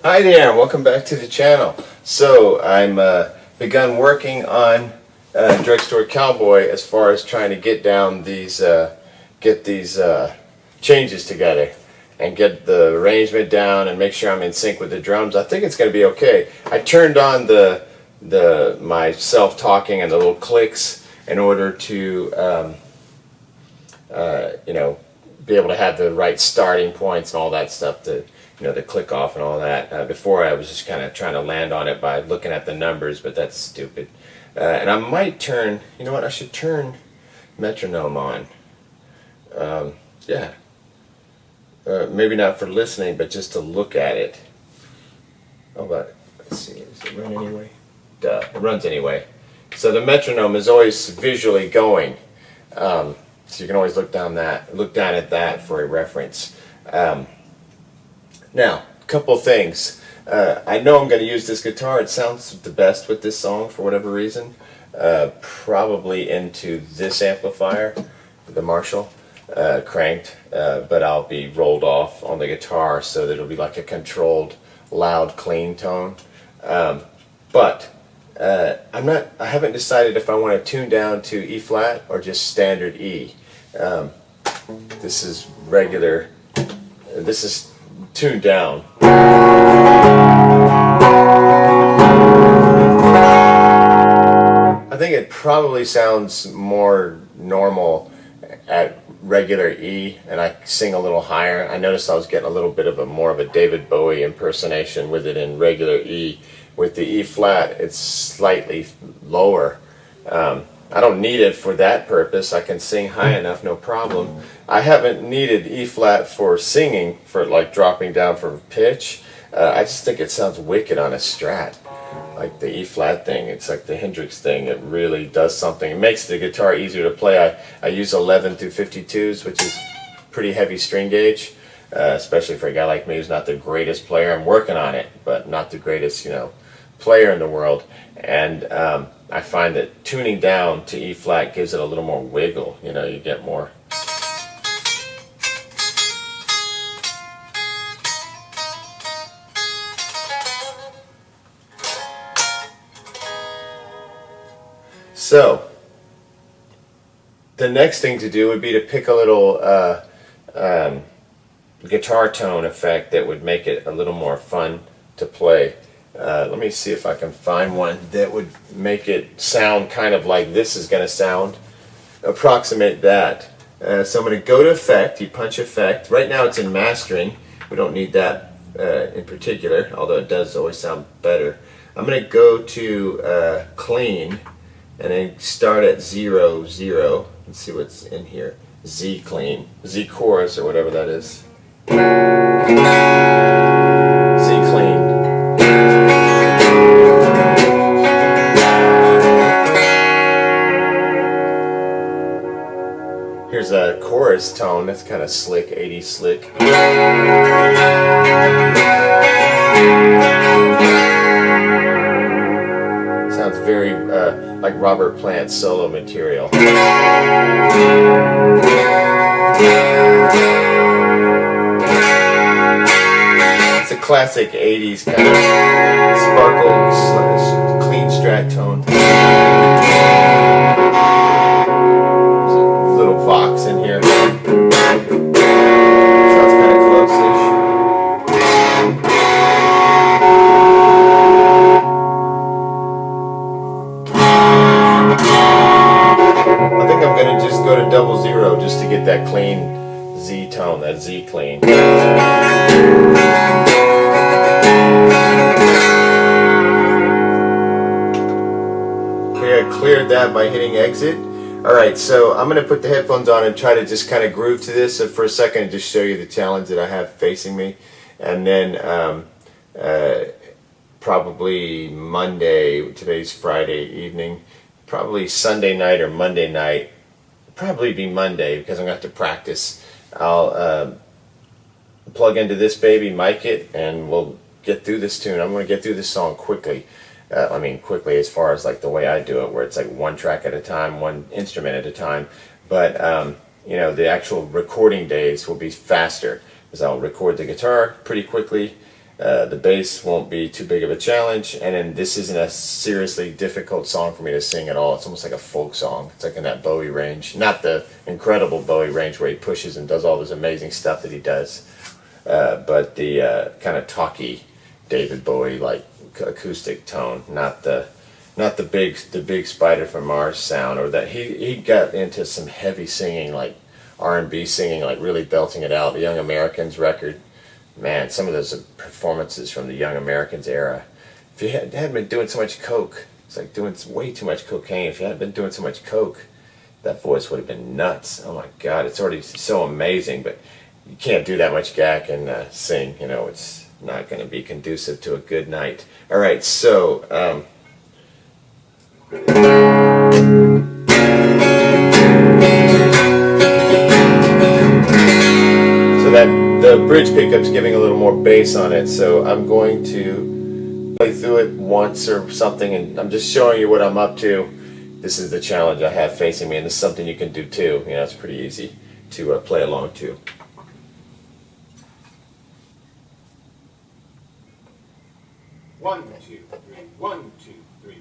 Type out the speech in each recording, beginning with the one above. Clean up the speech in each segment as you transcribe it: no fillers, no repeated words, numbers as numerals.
Hi there, welcome back to the channel. So I'm begun working on Drugstore Cowboy as far as trying to get down these changes together and get the arrangement down and make sure I'm in sync with the drums. I think it's going to be okay. I turned on my self-talking and the little clicks in order to be able to have the right starting points and all that stuff to the click off and all that. Before I was just kind of trying to land on it by looking at the numbers, but that's stupid. And I might turn, I should turn metronome on. Yeah. Maybe not for listening, but just to look at it. Oh, but let's see, does it run anyway? Duh, it runs anyway. So the metronome is always visually going. So you can always look down at that for a reference. Now, a couple things. I know I'm going to use this guitar. It sounds the best with this song for whatever reason. Probably into this amplifier, the Marshall, cranked, but I'll be rolled off on the guitar so that it'll be like a controlled, loud, clean tone. But I haven't decided if I want to tune down to E flat or just standard E. This is regular. This is tuned down. I think it probably sounds more normal at regular E, and I sing a little higher. I noticed I was getting a little bit of more of a David Bowie impersonation with it in regular E. With the E flat, it's slightly lower. I don't need it for that purpose. I can sing high enough, no problem. I haven't needed E flat for singing, for like dropping down for pitch. I just think it sounds wicked on a Strat. Like the E flat thing, it's like the Hendrix thing. It really does something. It makes the guitar easier to play. I use 11 through 52s, which is pretty heavy string gauge, especially for a guy like me who's not the greatest player. I'm working on it, but not the greatest, player in the world. And I find that tuning down to E flat gives it a little more wiggle. You get more. So the next thing to do would be to pick a little guitar tone effect that would make it a little more fun to play. Let me see if I can find one that would make it sound kind of like this is going to sound, approximate that. So I'm going to go to Effect, you punch Effect. Right now it's in Mastering. We don't need that in particular, although it does always sound better. I'm going to go to Clean, and then start at 0, 0. Let's see what's in here. Z Clean, Z Chorus or whatever that is. Z Clean. Here's a chorus tone that's kind of slick, 80s slick. Sounds very like Robert Plant's solo material. It's a classic 80s kind of sparkle, clean Strat tone. Vox in here. Sounds kind of close-ish. I think I'm going to just go to 00 just to get that clean Z tone, that Z clean. Okay, I cleared that by hitting exit. Alright, so I'm going to put the headphones on and try to just kind of groove to this for a second and just show you the challenge that I have facing me. And then probably Monday, today's Friday evening, probably Sunday night or Monday night, probably be Monday because I'm going to have to practice. I'll plug into this baby, mic it, and we'll get through this tune. I'm going to get through this song quickly. Quickly as far as like the way I do it, where it's like one track at a time, one instrument at a time. But the actual recording days will be faster because I'll record the guitar pretty quickly, The bass won't be too big of a challenge, and then this isn't a seriously difficult song for me to sing at all. It's almost like a folk song. It's like in that Bowie range, not the incredible Bowie range where he pushes and does all this amazing stuff that he does, but the kind of talky David Bowie like acoustic tone, not the big Spider from Mars sound, or that he got into some heavy singing, like R&B singing, like really belting it out. The Young Americans record. Man, some of those performances from the Young Americans era. If you hadn't been doing so much coke, it's like doing way too much cocaine. If you hadn't been doing so much coke, that voice would have been nuts. Oh my God, it's already so amazing, but you can't do that much gack and sing. You know, it's not going to be conducive to a good night. All right, so that the bridge pickup's giving a little more bass on it, so I'm going to play through it once or something, and I'm just showing you what I'm up to. This is the challenge I have facing me, and this is something you can do too. You know, it's pretty easy to play along to. 1, 2, 3, 1, 2, 3.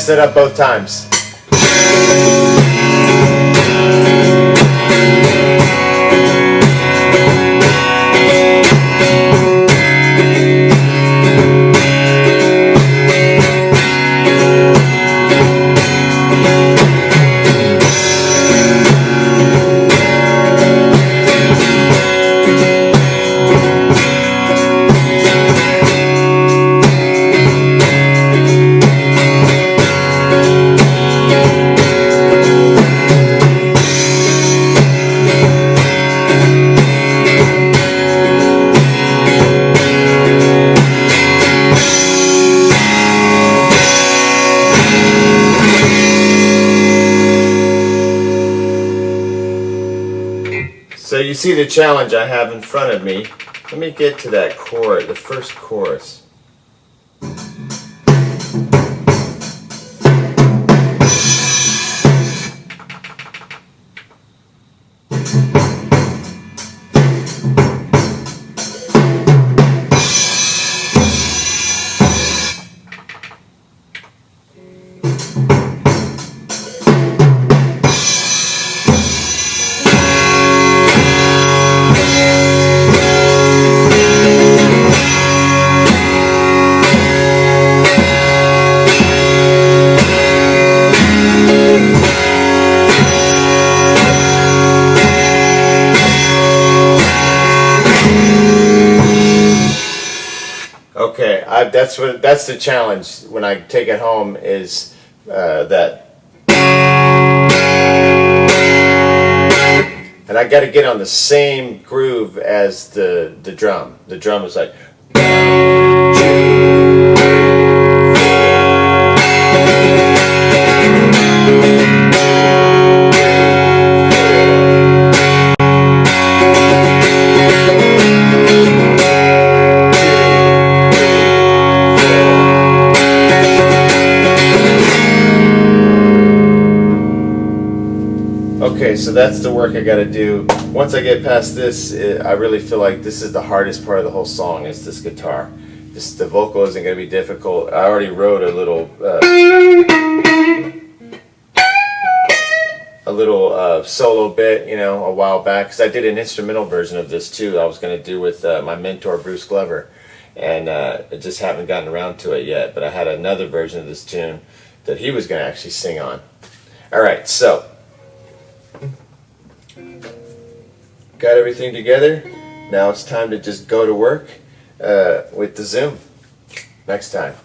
messed it up both times. So you see the challenge I have in front of me. Let me get to that chord, the first chorus. Okay, that's the challenge when I take it home is that, and I got to get on the same groove as the drum. The drum is like. Okay, so that's the work I got to do. Once I get past this, I really feel like this is the hardest part of the whole song. Is this guitar. The vocal isn't going to be difficult. I already wrote a little solo bit, you know, a while back, because I did an instrumental version of this too. I was going to do with my mentor Bruce Glover, and I just haven't gotten around to it yet. But I had another version of this tune that he was going to actually sing on. All right, so. Got everything together. Now it's time to just go to work with the Zoom. Next time.